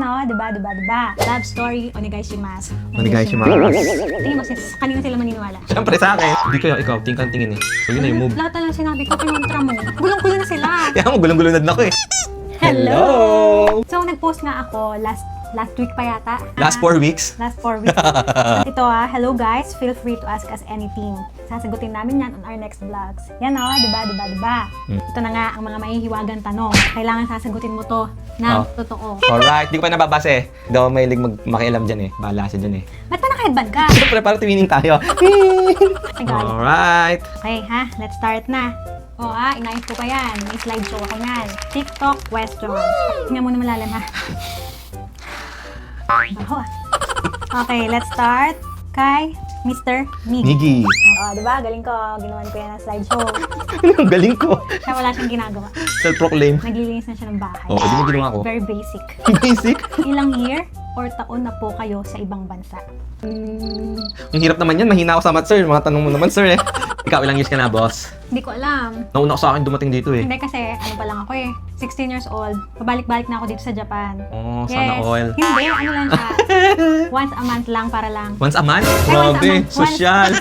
o, diba? Love story, onegaishimasu. Onegaishimasu. Tingin mo, kanino sila maniniwala? Siyempre sa akin. Hindi kaya ikaw, tingin eh. So yun na yung move. Lahat na lang sinabi ko, pinontra mo. Gulong-gulo na sila. Kaya mo, gulong-gulong na ako eh. Hello! So, nag-post nga ako last week pa yata. Last 4 weeks? Last 4 weeks. Ito hello guys, feel free to ask us anything. Sasagutin namin yan on our next vlogs. Yan diba? Ito na nga ang mga mahihiwagang tanong. Kailangan sasagutin mo to na totoo. Alright, di ko pa nababasa eh. Hindi ako mahilig makialam dyan eh. Bahala siya dyan eh. Ba't pa naka-headband ka? Siyempre, parang tuwining tayo. Nagalit. Alright. Okay let's start na. Inayos ko pa yan. May slideshow ako yan. TikTok questions. Tingnan mo na malalim ha. Okay, let's start kay Mr. Miggy. Miggy. Diba? Galing ko. Ginawan ko yan ng slideshow. Ang galing ko. Kaya wala siyang ginagawa. Self-proclaim. Naglilinis na siya ng bahay. Oo, di mo ginawa ko. Very basic. Basic? Ilang year or taon na po kayo sa ibang bansa? Ang hirap naman yan. Mahina ako sa math, sir. Mga tanong mo naman, sir eh. Ikaw, ilang years ka na, boss? Hindi ko alam. Nauna ko sa akin dumating dito eh. Hindi kasi, pa lang ako eh. 16 years old. Pabalik-balik na ako dito sa Japan. Oh, sana all. Hindi, lang siya. Once a month lang para lang. Once a month? Once a Grabe, month. social.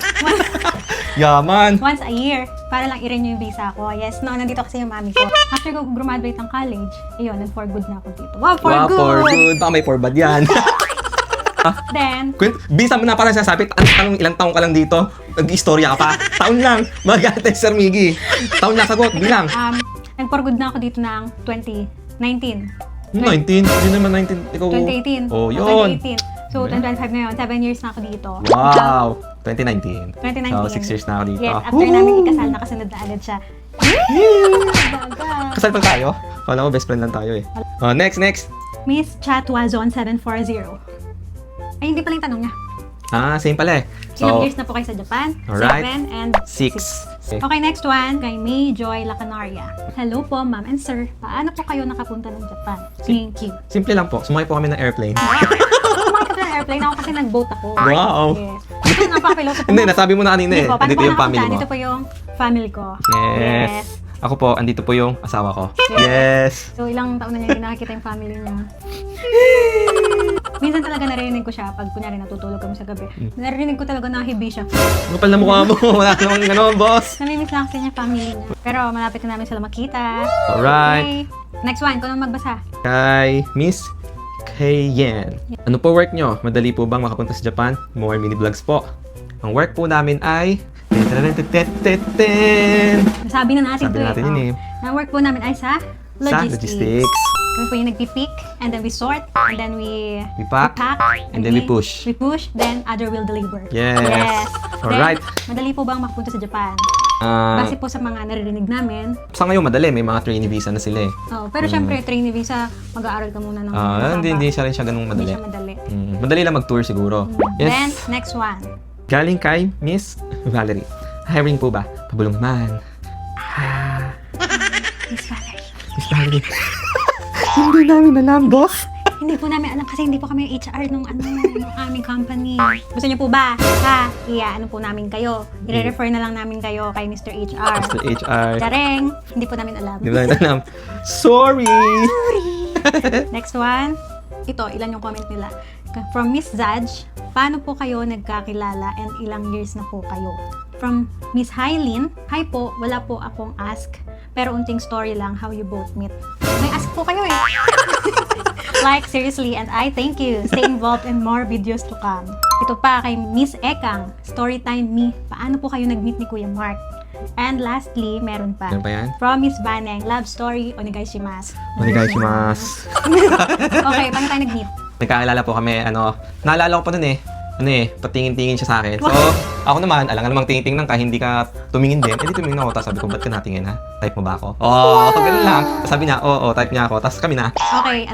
Yaman. Once a year, para lang i-renew yung visa ko. Yes, nandito kasi yung mami ko. After ko graduate ng college, ayun, for good na ako dito. Wow, for good! For good. Baka may for bad yan. Then, Bisa mo na parang sasabi, ilang taong ka lang dito? Nag-istorya ka pa? Taon lang. Magate, Sir Miggy. Taon lang sagot, bilang. nag-for good na ako dito ng 2019. 19? Hindi naman 19. Ikaw. 2018. Oh, yun. 2018. So, 2025 ngayon. 7 years na ako dito. Wow. 2019. 2019. So, 6 years na ako dito. Yes, after namin ikasal, nakasunod na agad siya. Kasal pa tayo? Kala ko best friend lang tayo eh. Next. Miss Chatwazon740. Ay, hindi pala yung tanong niya. Same pala eh. Ilang years na po kayo sa Japan? Alright. 7 and 6. Okay, next one, kay May Joy Lacanaria. Hello po, ma'am and sir. Paano po kayo nakapunta ng Japan? Thank you. Simple lang po. Sumakay po kami ng airplane. Sumakay ka ng airplane ako kasi nag-boat ako. Wow. Yes. Ito, napaka-piloso po. Hindi, nasabi mo na kanina eh. Paano Dito po yung family nakapunta? mo. Dito po yung family ko. Yes. Ako po, andito po yung asawa ko. Yes. So, ilang taon na niya hindi nakakita yung family niya. Minsan talaga narinig ko siya pag kunyari natutulog kami sa gabi. Narinig ko talaga nahibi siya. Kapal na mukha mo. Wala namang gano'n, boss. Namimiss lang kasi niya family niya. Pero malapit na namin sila makita. Alright. Okay. Next one, kung magbasa. Kay Miss Kayen. Ano po work nyo? Madali po bang makapunta sa Japan? More mini vlogs po. Ang work po namin ay... Sabi na natin Sabi ito natin yun eh. Ang work po namin ay sa logistics. Kami po yung nagpipick, and then we sort, and then we pack, and then we push. We push, then other will deliver. Yes. Alright. Then, madali po bang makapunta sa Japan? Ah, Base po sa mga naririnig namin. sa ngayon madali, may mga trainee visa na sila eh. Pero syempre, trainee visa, mag-aaral ka muna ng Hindi siya rin siya ganung Hindi madali. siya madali. Madali lang mag-tour siguro. Then, Yes. next one. Galing kay Miss Valerie. Hiring po ba? Pabulong naman. Miss Valerie. Miss Valerie. Hindi namin alam, boss. Hindi po namin alam kasi hindi po kami HR nung aming company. Gusto niyo po ba? Ano po namin kayo. I-refer na lang namin kayo kay Mr. HR. Mr. HR. Chareng, hindi po namin alam. Hindi namin alam. Sorry! Next one. Ito, ilan yung comment nila. From Miss Zaj, paano po kayo nagkakilala and ilang years na po kayo? From Miss Hylin, hi po, wala po akong ask, pero unting story lang how you both meet. May ask po kayo eh. Like, seriously, and I thank you. Stay involved in more videos to come. Ito pa kay Miss Ekang, storytime me, paano po kayo nag-meet ni Kuya Mark? And lastly, meron pa. Meron pa yan? From Miss Baneng, love story, onegaishimasu. Onegaishimasu. Okay, paano tayo nag-meet? Nagkakilala po kami, naalala ko pa nun eh. Patingin-tingin siya sa akin. So, ako naman, alam nga namang tingin-tingnan ka, hindi ka tumingin din. Eh, di tumingin ako. Tapos sabi ko, ba't ka natingin ha? Type mo ba ako? Ganun lang. Tapos sabi niya, type niya ako. Tapos kami na. Okay,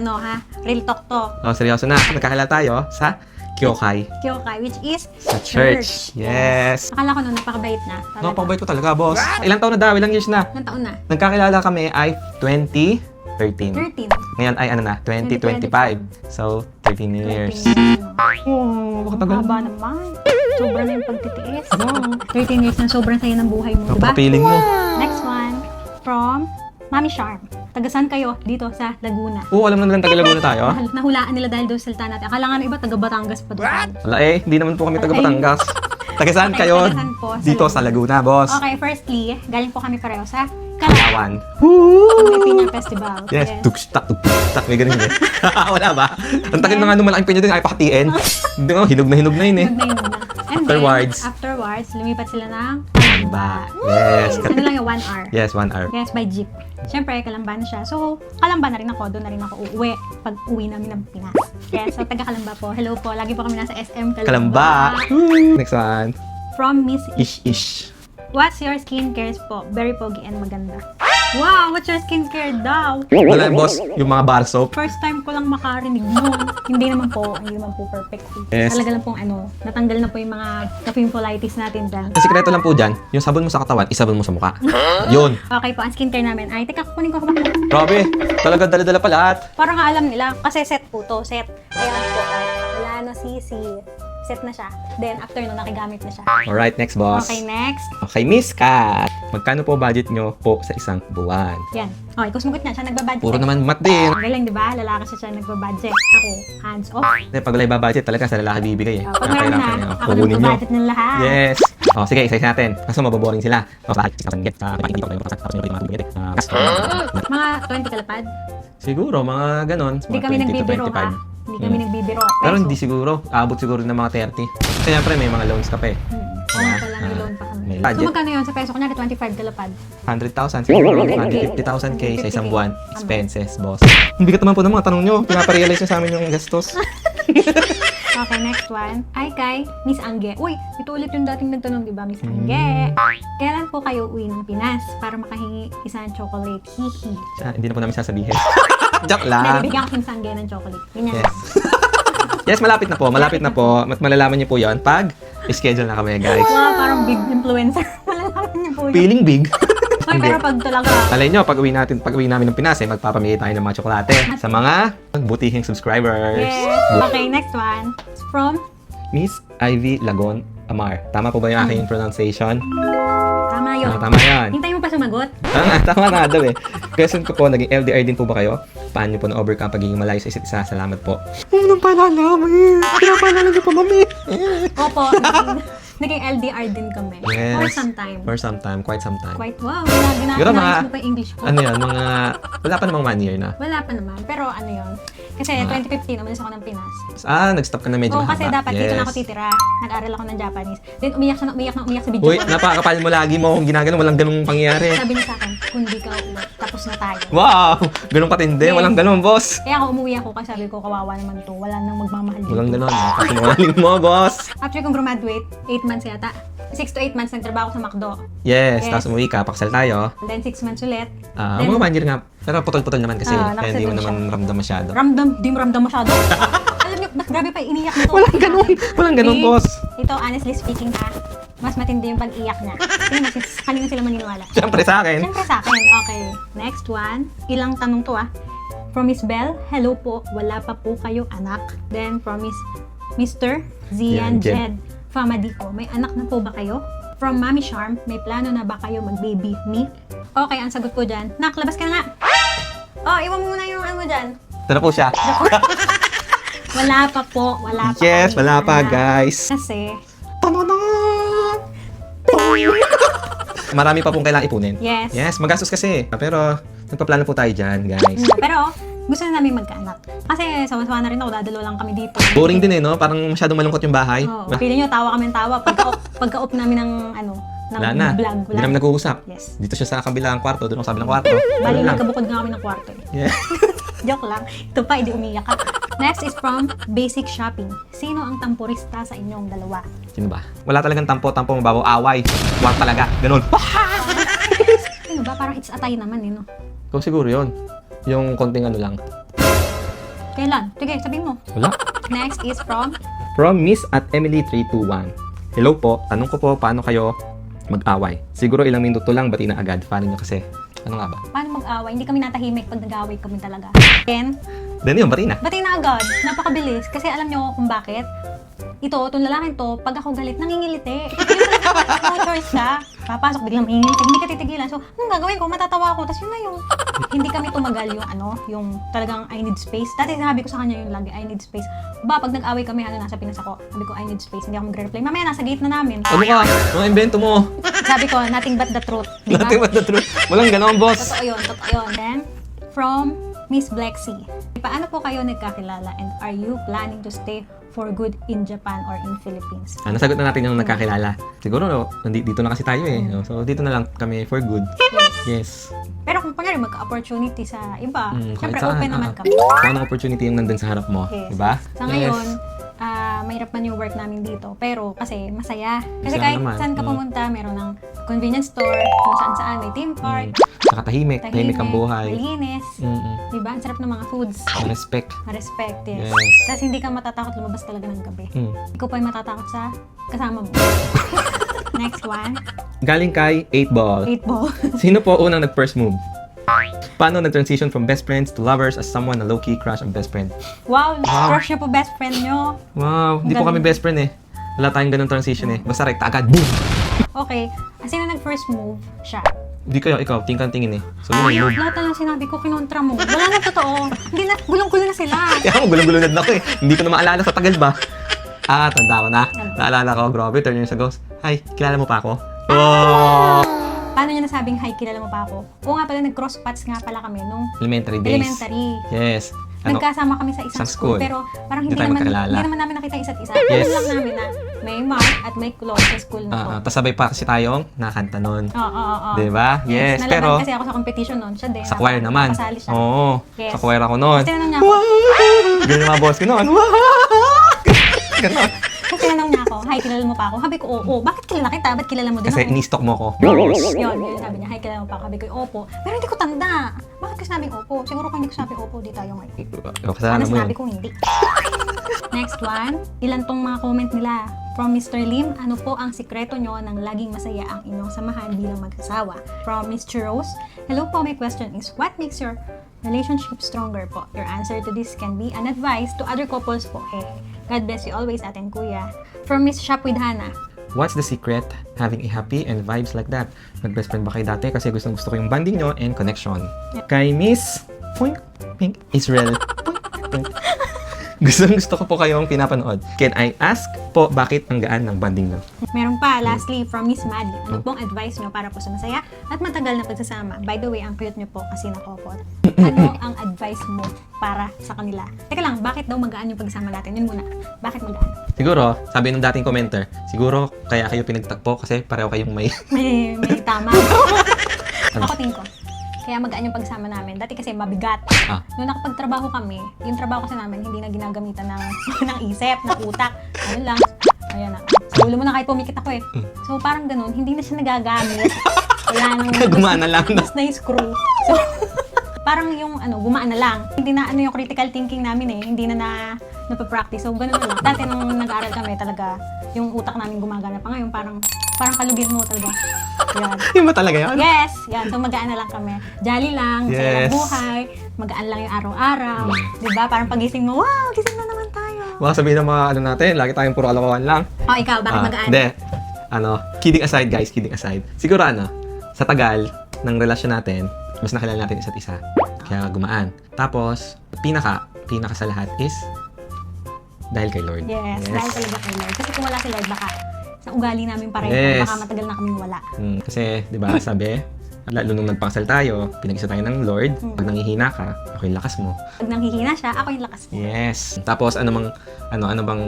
real talk to. Seryoso na. Nagkakilala tayo sa Kyokai. Kyokai, which is Sa church. Yes. Akala ko napakabait na. Napakabait ko talaga, boss. Ilang taon na daw? Ilang years na? Ilang taon na? Nagkakilala kami ay 2013. 13. Ngayon ay 2025. So, 13 years. 13 Haba naman. Sobrang na yung pagtitiis. 13 years na sobrang saya ng buhay mo, diba? Napaka-feeling mo. Next one, from Mami Charm. Tagasan kayo dito sa Laguna. Oo, alam na nilang taga Laguna tayo. Nahulaan nila dahil doon sa salita natin. Akala nga ng iba, taga Batangas pa doon. Wala hindi naman po kami taga Batangas. Taga saan Okay, kayo? taga saan po? Dito sa Laguna, boss. Okay, firstly, galing po kami pareho sa Kalawan. Palawan. May Piña Festival. Yes, tugstak. May ganun eh. Wala ba? Ang tagal na nga nung malaking pinya din, ay pakatiin. Hindi ko, hinog na yun eh. Nagnayin na. And afterwards, lumipat sila ng Kalamba. Yes. Ano lang yung 1 hour. Yes, 1 hour. Yes, by jeep. Siyempre, Kalamba na siya. So, Kalamba na rin ako. Doon na rin ako uuwi pag uwi namin ng Pinas. Yes, so taga Kalamba po. Hello po. Lagi po kami nasa SM Kalamba. Kalamba. Next one. From Miss Ish. What's your skincare po? Very pogi and maganda. Wow! What's your skincare daw? Wala, boss. Yung mga bar soap. First time ko lang makarinig nun. Hindi naman po perfect. Yes. Talaga lang pong natanggal na po yung mga ka-pimpleitis natin dyan. Ang sikreto lang po dyan, yung sabon mo sa katawan, isabon mo sa mukha. Yun. Okay po, ang skincare namin. Ay, teka, kukunin ko ba? Grabe. Talaga dala-dala pa lahat. Parang nga alam nila, kasi set po to, set. Ayan po, wala na sisi. Set na siya. Then, after nun, nakigamit na siya. Alright, next boss. Okay, next. Okay, Miss Kat. Magkano po budget nyo po sa isang buwan? Yan. Okay, kusmugot na siya, nagbabudget. Puro naman mat din. Ang galing, di ba? Lalaki siya nagbabudget. Ako, hands off. Pag wala ibabudget, talaga sa lalaki bibigay eh. Pag meron na, ako Kukunin nyo. nagbabudget ng lahat. Yes. O, sige, isa-isa natin. Kaso maboboring sila. Mga 20 kalapad. Siguro, mga ganon. Hindi Mga kami 20 to nagbibiro 25. ha. Hindi kami nagbibiro. Pero hindi siguro. Abot siguro ng mga 30. Kasi syempre, may mga loans ka pa eh. Ano pa lang, may loan pa kami. May So, budget. magkano yun sa peso? Kunyari, 25 kalapad. 100,000 siguro. 150,000 k sa isang buwan. Expenses, boss. Ang bigat naman po ng mga tanong nyo. Pinaparealize nyo sa amin yung gastos. Okay, next one. Ay kay Miss Angge. Uy, ito ulit yung dating nagtanong, di ba, Miss Angge? Kailan po kayo uwi ng Pinas para makahingi isang chocolate? Hihi. Hindi na po namin sasabihin. Joke Hindi, lang. bibigyan ko si Miss Angge ng chocolate. Ganyan. Yes. Yes, malapit na po. Malapit na po. Mas malalaman niyo po yon pag schedule na kami, guys. Wow, parang big influencer. Malalaman niyo po yun. Feeling big. Uy, pero pag talaga, Alay nyo, pag uwi namin ng Pinas, magpapamili tayo ng mga tsokolate sa mga butihing subscribers. yes. Okay, next one. It's from Miss Ivy Lagon Amar. Tama po ba yung aking pronunciation? Tama yun. Tama yan. Hintay mo pa sumagot? Tama nga daw eh. Question ko po, naging LDR din po ba kayo? Paano po na-overcome pagiging malayo sa isa't isa? Salamat po. Unang paalala, mami. Pinapaalala niyo po, mami. Opo, naging LDR din kami. Yes. For some time. For some time, quite some time. Quite, wow, Pero ginayos mga- mo pa yung English ko. Ano yan, wala pa namang 1 year na. Wala pa naman, pero ano yun. Kasi 2015, umalis ako ng Pinas. Nag-stop ka na medyo Oo, kasi mahaba. dapat dito na ako titira. Nag-aral ako ng Japanese. Then umiyak siya na umiyak sa video Uy, ko. napakakapal mo lagi mo kung ginagano, walang ganung pangyayari. Sabi niya sa akin, kung di ka uuwi, tapos na tayo. Wow! Ganun katindi, Yes. walang ganun, boss. Kaya ako umuwi ako kasi sabi ko, kawawa naman to. Wala nang magmamahal dito. Walang ganun. Kasinungaling mo, boss. After kong graduate, 8 months yata. 6 to 8 months nagtrabaho sa McDo. Yes, Yes. tapos umuwi ka, paksal tayo. Then 6 months ulit. Mga 1 year nga. Pero putol-putol naman kasi. Kaya hindi mo nakasettle naman ramdam masyado. Di mo ramdam masyado. Alam niyo, mas grabe pa iniyak na to. Walang ganun, Eh, boss. Ito, honestly speaking mas matindi yung pag-iyak niya. Kanina sila maniniwala. Siyempre sa akin. Siyempre sa akin. Okay, next one. Ilang tanong to From Miss Bell, hello po, wala pa po kayo anak. Then from Mr. Zian Yan, Jen. Jed Famadico, may anak na po ba kayo? From Mami Charm, may plano na ba kayo mag-baby me? Okay, ang sagot ko dyan. Nak, labas ka na nga! Oh, iwan mo muna yung ano mo dyan. Ito na po siya. Wala pa po, wala pa. Yes, kami wala pa, anak. guys. Kasi, Marami pa pong kailangan ipunin. yes. Yes, magastos kasi. Pero, nagpaplano po tayo dyan, guys. Pero, gusto na namin magkaanak. Kasi, sama-sama na rin ako, dadalo lang kami dito. Boring din eh, no? Parang masyadong malungkot yung bahay. Oo. Feeling nyo, tawa kami ng tawa. Pagka-off namin ng, ng Wala na. vlog. Hindi namin nag-uusap. Yes. Dito siya sa kabilang kwarto, doon ako sa kabilang kwarto. Bali, Ganun lang. nagkabukod nga kami ng kwarto eh. Yeah. Joke lang. Ito pa, hindi umiyak ka. Next is from Basic Shopping. Sino ang tampurista sa inyong dalawa? Sino ba? Wala talagang tampo-tampo, mababaw away. Wag talaga. Ganun. Sino ba? Parang it's atay naman eh, no? Kung siguro yun. Yung konting ano lang. Kailan? Sige, sabihin mo. Wala. Next is from From Miss at Emily321. Hello po. Tanong ko po, paano kayo mag-away? Siguro ilang minuto lang, bati na agad. Paano nyo kasi? Ano nga ba? paano mag-away? Hindi kami natahimik pag nag-away kami talaga. Then, Then yun, bati na. bati na agad. Napakabilis. Kasi alam nyo kung bakit? itong lalaking to, pag ako galit, nangingiliti. No choice ka. Papasok, biglang mangingiliti. Hindi ka titigilan. So, anong gagawin ko? Matatawa ako. Tapos yun na yung, hindi kami tumagal yung talagang I need space. Dati sabi ko sa kanya yung lagi, I need space. Pag nag-away kami, nasa Pinas ako, sabi ko, I need space. Hindi ako magre-reply. Mamaya, nasa gate na namin. Ano ka? Mga invento mo. Sabi ko, nothing but the truth. Diba? Nothing but the truth. Walang ganon, boss. Totoo yun. Then, from Miss Blexy. Paano po kayo nagkakilala and are you planning to stay for good in Japan or in Philippines? Nasagot na natin yung nagkakilala. Siguro, dito na kasi tayo eh. So, dito na lang kami for good. Yes. Pero kung kunyari magka-opportunity sa iba, syempre kahit saan, open naman kami. Kung anong opportunity yung nandun sa harap mo. Yes. Diba? Sa ngayon, mahirap man yung work namin dito. Pero kasi masaya. Kasi Masaya kahit naman. saan ka pumunta, meron ng convenience store, kung saan may theme park, Saka tahimik ang buhay. malinis. Diba? Ang sarap ng mga foods. Respect. Respect, yes. Yes. Tapos hindi ka matatakot lumabas talaga ng gabi. Ikaw pa yung matatakot sa kasama mo. Next one, Galing kay 8 Ball. 8 ball. Sino po unang nag-first move? Paano nag-transition from best friends to lovers as someone na low-key crush ang best friend? Wow, crush niyo po best friend niyo. Wow, hindi po Galing. kami best friend eh. Wala tayong ganun transition eh. Basta rekta agad. Boom! Okay, sino nag-first move? Siya. Hindi kayo, ikaw, tingin eh. So, yun yung move. Lahat na lang sinabi ko, kinontra mo. Wala na totoo. Hindi na, gulong-gulo na sila. Kaya ako, gulong-gulo na ako eh. Hindi ko na maalala sa tagal ba? Tanda ko na. Naalala ko, grabe, 30 years ago. Hi, kilala mo pa ako? Oh! Paano niya nasabing, hi, kilala mo pa ako? Oo nga pala, nag-cross paths nga pala kami nung Elementary days. elementary. Yes. Nagkasama kami sa isang Sa school. Pero parang Hindi tayo magkakilala. hindi naman namin nakita isa't isa. Yes. Alam lang namin na may Mark at may Claude sa school na to. Tapos sabay pa kasi tayong nakanta nun. Oo. Diba? Yes, Nalaban pero kasi ako sa competition noon. Siya din. sa choir naman. Nakasali siya. Oo. Yes. Sa choir ako nun. Tapos tinanong niya ako. Ganun yung mga boss ko nun. Ganun. Kasi tinanong niya ako, hi, kilala mo pa ako? Sabi ko, oo. Bakit kilala kita? Ba't kilala mo din Kasi ako? ini-stalk mo ko. Yun sabi niya, hi, kilala mo pa ako? Sabi ko, opo. Pero hindi ko tanda. Bakit ko sinabing opo? Siguro kung hindi ko sinabing opo, di tayo ngayon. Kasalanan mo yun. Sinabi ko hindi. Next one, ilan tong mga comment nila. From Mr. Lim, ano po ang sikreto nyo ng laging masaya ang inyong samahan bilang mag-asawa? From Mr. Rose, hello po, my question is, what makes your relationship stronger po? Your answer to this can be an advice to other couples po. Hey, God bless you always, Ate and Kuya. From Miss Shop with Hannah, What's the secret having a happy and vibes like that? Mag-best friend ba kayo dati? Kasi gusto ko yung banding nyo and connection. Kay Miss Pink Israel. Gusto ko po kayong pinapanood. Can I ask po bakit ang gaan ng banding nyo? meron pa, lastly, from Miss Maddie. Ano pong advice nyo para po sa masaya at matagal na pagsasama? By the way, ang cute nyo po kasi nakopot. Ano ang advice mo para sa kanila? Teka lang, bakit daw magaan yung pagsasama natin? Yun muna. Bakit magaan? Siguro, sabi ng dating commenter, siguro kaya kayo pinagtagpo kasi pareho kayong may... May tama. Ako tingin ko. Kaya magaan yung pagsama namin. Dati kasi mabigat. Noong nakapagtrabaho kami, yung trabaho kasi namin hindi na ginagamitan ng, ng isip, ng utak. Ano lang. Ayan na. Sa ulo mo na kahit pumikit ako eh. So parang ganun, hindi na siya nagagamit. Wala nang... Gumana lang. Mas na yung screw. So, parang yung gumaan na lang. Hindi na yung critical thinking namin eh. Hindi na napapractice. So ganun na lang. Dati nung nag-aaral kami talaga, yung utak namin gumagana pa ngayon. Parang kalugin mo talaga. Yan. Yung ba talaga yan? Yes! Yan. So, magaan na lang kami. Jolly lang, saya Yes. ng buhay, magaan lang yung araw-araw. Diba? Parang pagising mo, wow, gising na naman tayo. Baka sabihin ng mga ano natin, lagi tayong puro kalokohan lang. Oh, ikaw, bakit magaan? Hindi. Kidding aside guys, kidding aside. Siguro sa tagal ng relasyon natin, mas nakilala natin isa't isa. Kaya gumaan. Tapos, pinaka sa lahat is dahil kay Lord. Yes, dahil talaga kay Lord. Kasi kung wala si Lord, baka sa ugali namin pareho, Yes. baka matagal na kaming wala. Kasi, di ba, sabi, lalo nung nagpakasal tayo, pinag-isa tayo ng Lord. Pag nanghihina ka, ako yung lakas mo. Pag nanghihina siya, ako yung lakas mo. Yes. Tapos, ano bang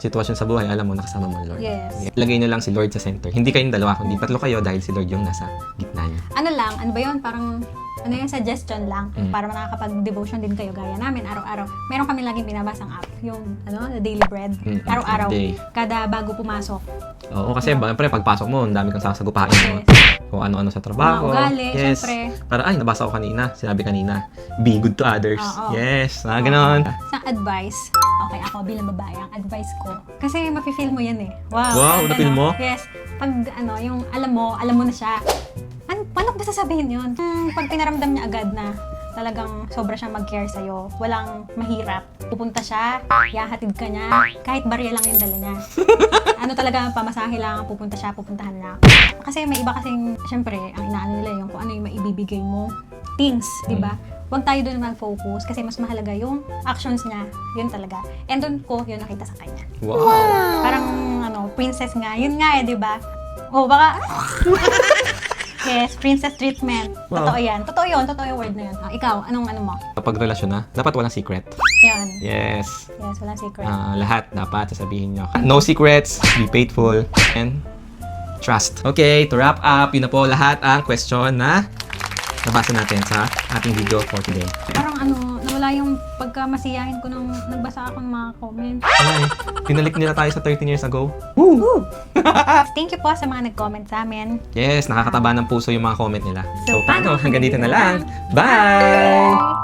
sitwasyon sa buhay, alam mo, nakasama mo ang Lord. Yes. Lagay nyo lang si Lord sa center. Hindi kayong dalawa, kundi tatlo kayo dahil si Lord yung nasa gitna niyo. Ano ba yun? Parang, yung suggestion lang para nakakapag-devotion din kayo gaya namin araw-araw. Meron kami laging binabasang app, yung the Daily Bread. Araw-araw. Day. Kada bago pumasok. Oo, kasi syempre pagpasok mo, ang dami kang sasagupain mo. Yes. Kung ano-ano sa trabaho. Mga ugali, yes. syempre. Para, nabasa ko kanina. Sinabi kanina, be good to others. Oo. Yes, ganon. Sa advice, okay, ako bilang babae, ang advice ko. Kasi mafe-feel mo yan eh. Wow. Wow, na-feel mo? Yes. Pag yung alam mo na siya. Paano ba sasabihin yun? Pag pinaramdam niya agad na talagang sobra siyang mag-care sa'yo. Walang mahirap. Pupunta siya, yahatid ka niya, kahit barya lang yung dala niya. Ano talaga, pamasahe lang, pupunta siya, pupuntahan na. Kasi may iba kasing, syempre, ang inaano nila yung kung ano yung maibibigay mo. Things, di ba? Huwag tayo doon mag-focus kasi mas mahalaga yung actions niya. Yun talaga. And doon ko yun nakita sa kanya. Wow. Parang, princess nga. Yun nga di ba? Oh, baka... Yes, princess treatment. Wow. Totoo yan. Totoo yun. Totoo yung word na yun. Ikaw, anong ano mo? Kapag relasyon na, dapat walang secret. Yun. Yes. Yes, walang secret. Lahat dapat sasabihin nyo. No secrets, be faithful, and trust. Okay, to wrap up, yun na po lahat ang question na nabasa natin sa ating video for today. Parang nawala yung pagkamasiyahin ko nung nagbasa ako ng mga comments. Ay, pinalik nila tayo sa 13 years ago. Woo! Thank you po sa mga nag-comment sa amin. Yes, nakakataba ng puso yung mga comment nila. So, So, paano? paano? Hanggang dito na lang. Bye!